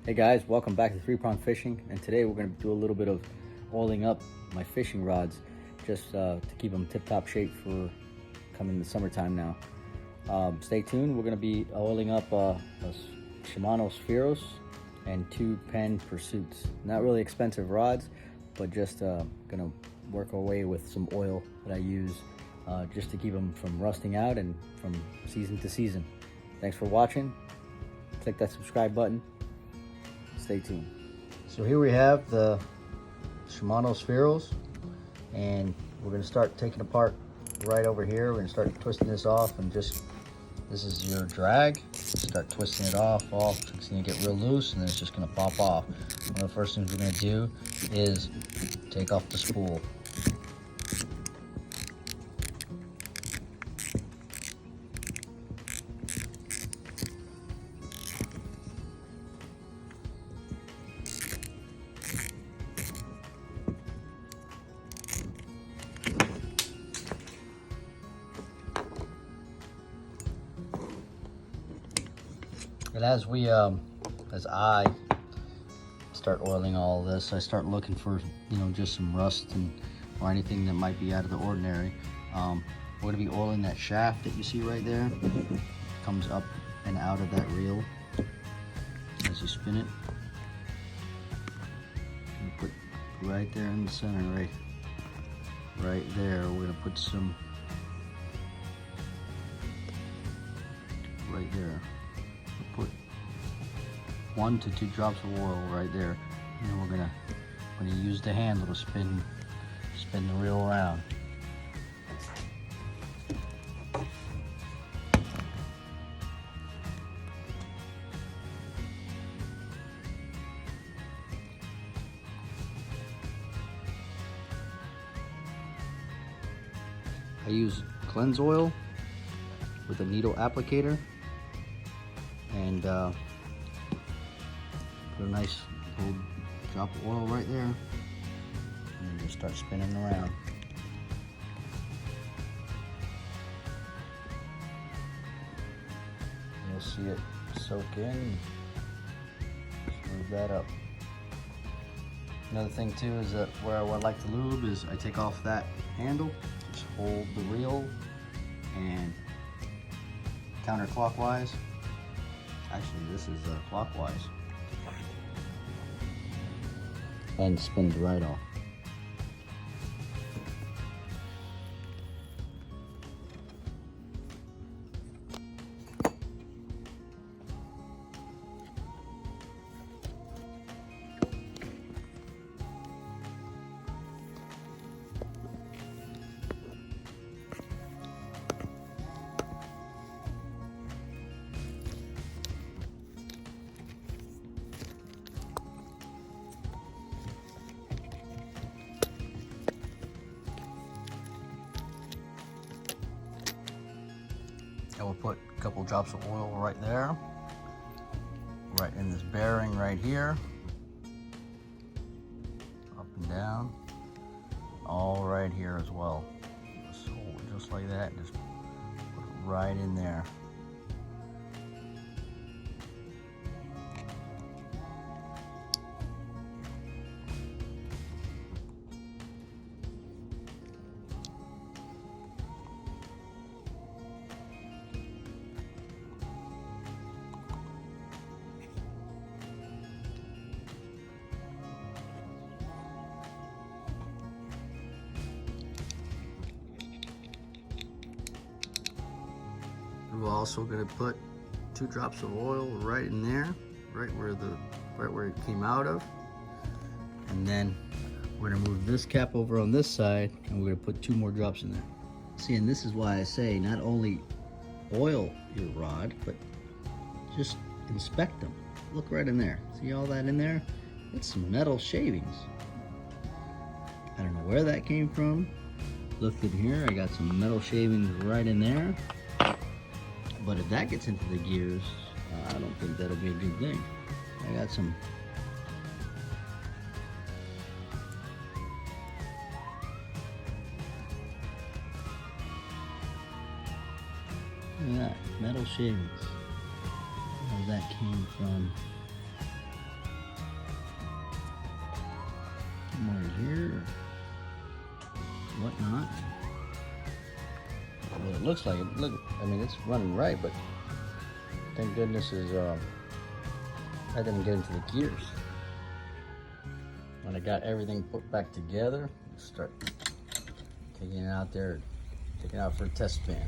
Hey guys, welcome back to 3 Prong Fishing, and today we're going to do a little bit of oiling up my fishing rods just to keep them tip-top shape for coming the summertime now. Stay tuned. We're going to be oiling up a Shimano Spheros and 2 Penn Pursuits. Not really expensive rods, but just going to work our way with some oil that I use just to keep them from rusting out and from season to season. Thanks for watching. Click that subscribe button. Stay tuned. So here we have the Shimano Spheros, and we're going to start taking apart right over here. We're going to start twisting this off, and just, this is your drag. Start twisting it off. It's going to get real loose, and then it's just going to pop off. One of the first things we're going to do is take off the spool. And as I start oiling all of this, I start looking for, just some rust or anything that might be out of the ordinary. We're going to be oiling that shaft that you see right there. Comes up and out of that reel as you spin it. I'm going to put right there in the center, right there. We're going to put some right there. Put 1 to 2 drops of oil right there, and then we're gonna use the handle to spin the reel around. I use cleanse oil with a needle applicator, and put a nice little drop of oil right there, and then just start spinning around. You'll see it soak in. Smooth that up. Another thing too is that where I would like to lube is I take off that handle, just hold the reel, and counterclockwise. Actually, this is clockwise. And spins right off. I will put a couple drops of oil right there, right in this bearing right here, up and down, all right here as well. Just hold it just like that, and just put it right in there. We're also going to put 2 drops of oil right in there, right where it came out of, and then we're going to move this cap over on this side, and we're going to put 2 more drops in there. See, and this is why I say not only oil your rod, but just inspect them. Look right in there. See all that in there? It's some metal shavings. I don't know where that came from. Look in here, I got some metal shavings right in there. But if that gets into the gears, I don't think that'll be a good thing. I got some look at that, metal shavings. Where that came from. more in here, or whatnot. Well, it looks like it. Look, I mean, it's running right, but thank goodness I didn't get into the gears. When I got everything put back together, start taking it out there, taking it out for a test spin.